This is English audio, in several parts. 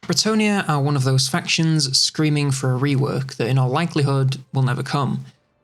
Bretonnia are one of those factions screaming for a rework that in all likelihood will never come.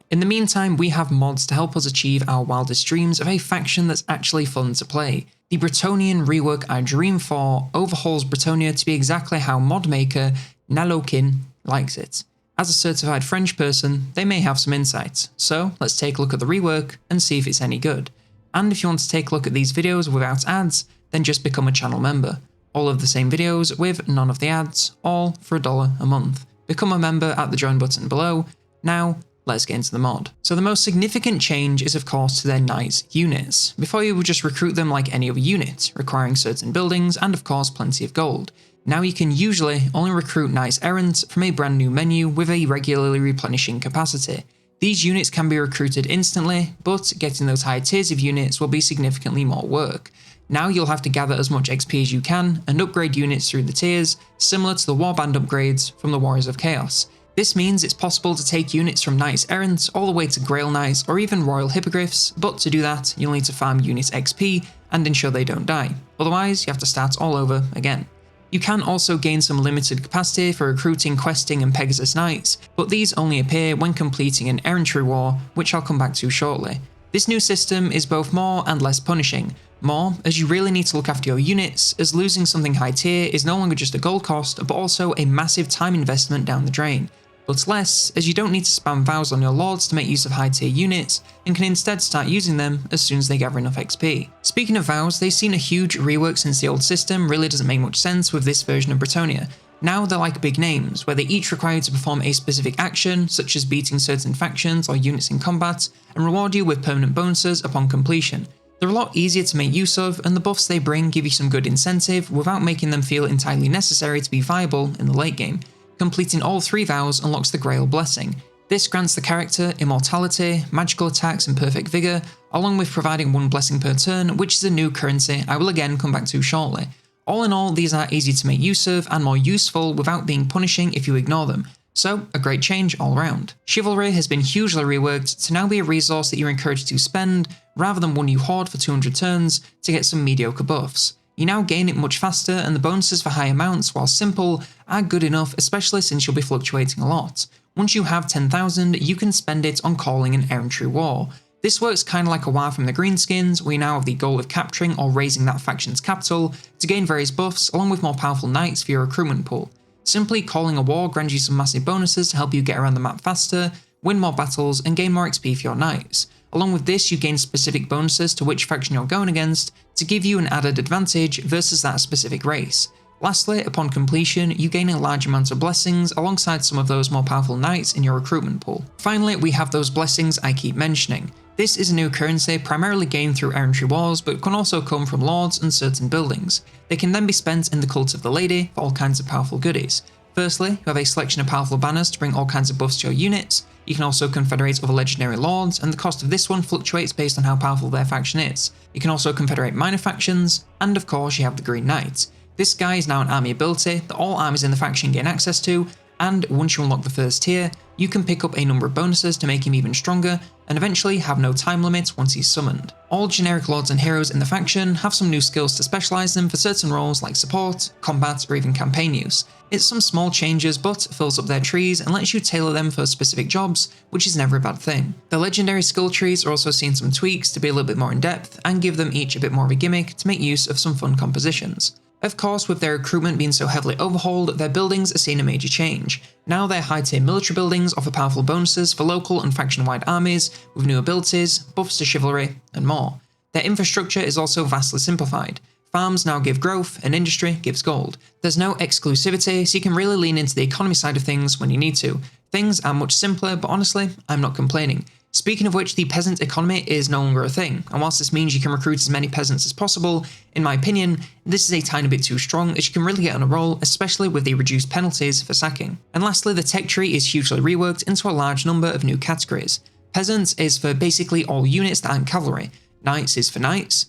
In the meantime, we have mods to help us achieve our wildest dreams of a faction that's actually fun to play. The Bretonnian rework I dream for overhauls Bretonnia to be exactly how mod maker Nalokin likes it. As a certified French person, they may have some insights, so let's take a look at the rework and see if it's any good. And if you want to take a look at these videos without ads, then just become a channel member. All of the same videos with none of the ads, all for $1 a month. Become a member at the join button below. Now, let's get into the mod. So the most significant change is of course to their knights units. Before you would just recruit them like any other unit, requiring certain buildings and of course plenty of gold. Now you can usually only recruit knights errant from a brand new menu with a regularly replenishing capacity. These units can be recruited instantly, but getting those higher tiers of units will be significantly more work. Now you'll have to gather as much XP as you can and upgrade units through the tiers, similar to the warband upgrades from the Warriors of Chaos. This means it's possible to take units from Knights Errant all the way to Grail Knights or even Royal Hippogriffs, but to do that you'll need to farm units XP and ensure they don't die, otherwise you have to start all over again. You can also gain some limited capacity for recruiting, questing and Pegasus Knights, but these only appear when completing an errantry war, which I'll come back to shortly. This new system is both more and less punishing. More, as you really need to look after your units, as losing something high tier is no longer just a gold cost, but also a massive time investment down the drain. But less, as you don't need to spam vows on your lords to make use of high tier units, and can instead start using them as soon as they gather enough XP. Speaking of vows, they've seen a huge rework since the old system really doesn't make much sense with this version of Bretonnia. Now they're like big names, where they each require you to perform a specific action, such as beating certain factions or units in combat, and reward you with permanent bonuses upon completion. They're a lot easier to make use of, and the buffs they bring give you some good incentive without making them feel entirely necessary to be viable in the late game. Completing all 3 vows unlocks the Grail Blessing. This grants the character immortality, magical attacks and perfect vigour, along with providing 1 blessing per turn, which is a new currency I will again come back to shortly. All in all, these are easy to make use of and more useful without being punishing if you ignore them. So, a great change all around. Chivalry has been hugely reworked to now be a resource that you're encouraged to spend, rather than one you hoard for 200 turns to get some mediocre buffs. You now gain it much faster, and the bonuses for high amounts, while simple, are good enough, especially since you'll be fluctuating a lot. Once you have 10,000, you can spend it on calling an errantry war. This works kinda like a war from the Greenskins, where you now have the goal of capturing or raising that faction's capital to gain various buffs, along with more powerful knights for your recruitment pool. Simply calling a war grants you some massive bonuses to help you get around the map faster, win more battles, and gain more XP for your knights. Along with this, you gain specific bonuses to which faction you're going against to give you an added advantage versus that specific race. Lastly, upon completion, you gain a large amount of blessings alongside some of those more powerful knights in your recruitment pool. Finally, we have those blessings I keep mentioning. This is a new currency primarily gained through errantry wars, but can also come from lords and certain buildings. They can then be spent in the Cult of the Lady for all kinds of powerful goodies. Firstly, you have a selection of powerful banners to bring all kinds of buffs to your units. You can also confederate other legendary lords, and the cost of this one fluctuates based on how powerful their faction is. You can also confederate minor factions, and of course you have the Green Knight. This guy is now an army ability that all armies in the faction gain access to, and once you unlock the first tier, you can pick up a number of bonuses to make him even stronger, and eventually have no time limit once he's summoned. All generic lords and heroes in the faction have some new skills to specialise them for certain roles like support, combat, or even campaign use. It's some small changes, but fills up their trees and lets you tailor them for specific jobs, which is never a bad thing. The legendary skill trees are also seeing some tweaks to be a little bit more in depth, and give them each a bit more of a gimmick to make use of some fun compositions. Of course, with their recruitment being so heavily overhauled, their buildings are seeing a major change. Now their high-tier military buildings offer powerful bonuses for local and faction-wide armies, with new abilities, buffs to chivalry, and more. Their infrastructure is also vastly simplified. Farms now give growth, and industry gives gold. There's no exclusivity, so you can really lean into the economy side of things when you need to. Things are much simpler, but honestly, I'm not complaining. Speaking of which, the peasant economy is no longer a thing, and whilst this means you can recruit as many peasants as possible, in my opinion, this is a tiny bit too strong as you can really get on a roll, especially with the reduced penalties for sacking. And lastly, the tech tree is hugely reworked into a large number of new categories. Peasants is for basically all units that aren't cavalry, Knights is for knights,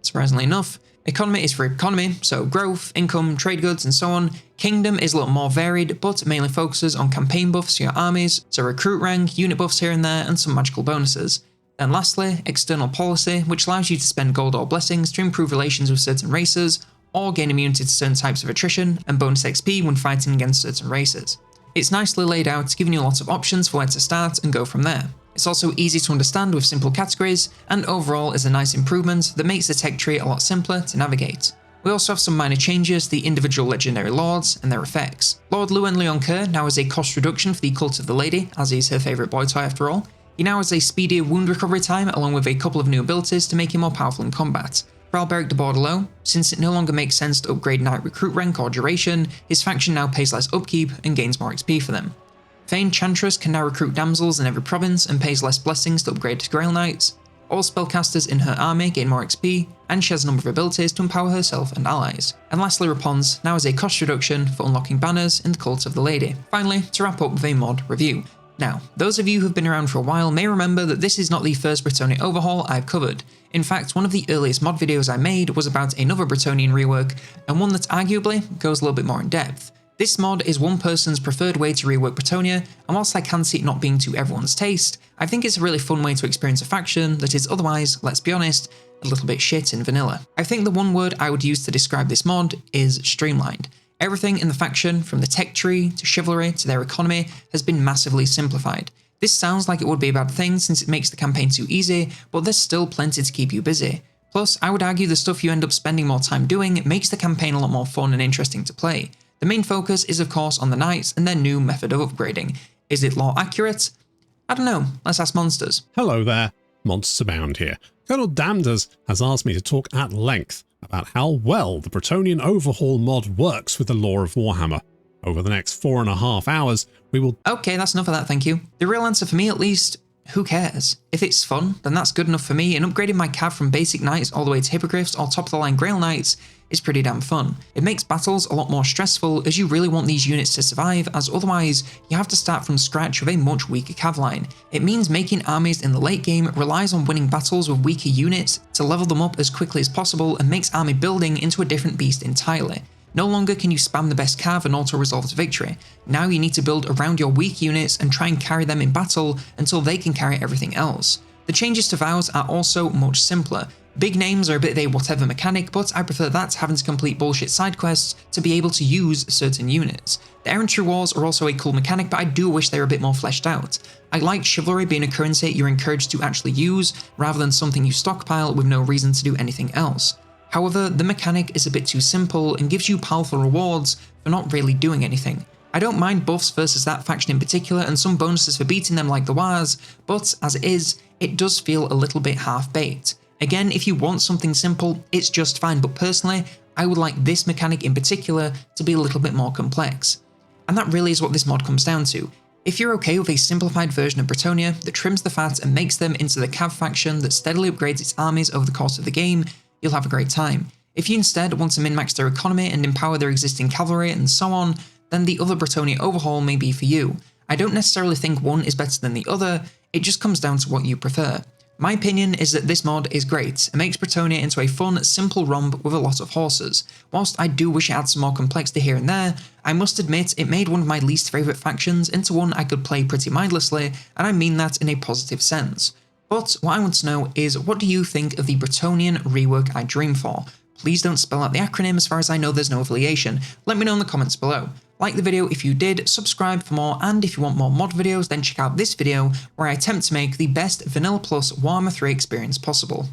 surprisingly enough, Economy is for economy, so growth, income, trade goods, and so on. Kingdom is a little more varied, but mainly focuses on campaign buffs for your armies, so recruit rank, unit buffs here and there, and some magical bonuses. And lastly, external policy, which allows you to spend gold or blessings to improve relations with certain races, or gain immunity to certain types of attrition, and bonus XP when fighting against certain races. It's nicely laid out, giving you lots of options for where to start and go from there. It's also easy to understand with simple categories, and overall is a nice improvement that makes the tech tree a lot simpler to navigate. We also have some minor changes to the individual legendary lords and their effects. Lord Luan Leon Kerr now has a cost reduction for the Cult of the Lady, as he's her favourite boy toy after all. He now has a speedier wound recovery time along with a couple of new abilities to make him more powerful in combat. For Alberic de Bordelot, since it no longer makes sense to upgrade Knight recruit rank or duration, his faction now pays less upkeep and gains more XP for them. Fane Chantress can now recruit damsels in every province and pays less blessings to upgrade to Grail Knights. All spellcasters in her army gain more XP, and she has a number of abilities to empower herself and allies. And lastly, Rapunzel now has a cost reduction for unlocking banners in the Cult of the Lady. Finally, to wrap up with a mod review. Now, those of you who have been around for a while may remember that this is not the first Bretonnia overhaul I've covered. In fact, one of the earliest mod videos I made was about another Bretonnian rework, and one that arguably goes a little bit more in depth. This mod is one person's preferred way to rework Bretonnia, and whilst I can see it not being to everyone's taste, I think it's a really fun way to experience a faction that is otherwise, let's be honest, a little bit shit in vanilla. I think the one word I would use to describe this mod is streamlined. Everything in the faction, from the tech tree to chivalry to their economy, has been massively simplified. This sounds like it would be a bad thing since it makes the campaign too easy, but there's still plenty to keep you busy. Plus, I would argue the stuff you end up spending more time doing makes the campaign a lot more fun and interesting to play. The main focus is of course on the knights and their new method of upgrading. Is it lore accurate? I don't know, let's ask Monsters. Hello there, Monsters Abound here. Colonel Damders has asked me to talk at length about how well the Bretonnian Overhaul mod works with the lore of Warhammer. Over the next 4.5 hours, we will... Okay, that's enough of that, thank you. The real answer for me at least, who cares? If it's fun, then that's good enough for me, and upgrading my cav from basic knights all the way to hippogriffs or top of the line grail knights is pretty damn fun. It makes battles a lot more stressful as you really want these units to survive, as otherwise you have to start from scratch with a much weaker cav line. It means making armies in the late game relies on winning battles with weaker units to level them up as quickly as possible and makes army building into a different beast entirely. No longer can you spam the best cav and auto-resolve to victory. Now you need to build around your weak units and try and carry them in battle until they can carry everything else. The changes to vows are also much simpler. Big names are a bit of a whatever mechanic, but I prefer that to having to complete bullshit side quests to be able to use certain units. The errantry wars are also a cool mechanic, but I do wish they were a bit more fleshed out. I like chivalry being a currency you're encouraged to actually use, rather than something you stockpile with no reason to do anything else. However, the mechanic is a bit too simple and gives you powerful rewards for not really doing anything. I don't mind buffs versus that faction in particular and some bonuses for beating them like the Wars, but as it is, it does feel a little bit half-baked. Again, if you want something simple, it's just fine, but personally, I would like this mechanic in particular to be a little bit more complex. And that really is what this mod comes down to. If you're okay with a simplified version of Bretonnia that trims the fat and makes them into the cav faction that steadily upgrades its armies over the course of the game, you'll have a great time. If you instead want to min-max their economy and empower their existing cavalry and so on, then the other Bretonnia overhaul may be for you. I don't necessarily think one is better than the other, it just comes down to what you prefer. My opinion is that this mod is great, it makes Bretonnia into a fun, simple romp with a lot of horses. Whilst I do wish it had some more complexity here and there, I must admit it made one of my least favourite factions into one I could play pretty mindlessly, and I mean that in a positive sense. But what I want to know is, what do you think of the Bretonnian rework I dream for? Please don't spell out the acronym, as far as I know there's no affiliation. Let me know in the comments below. Like the video if you did, subscribe for more, and if you want more mod videos then check out this video where I attempt to make the best Vanilla Plus Warhammer 3 experience possible.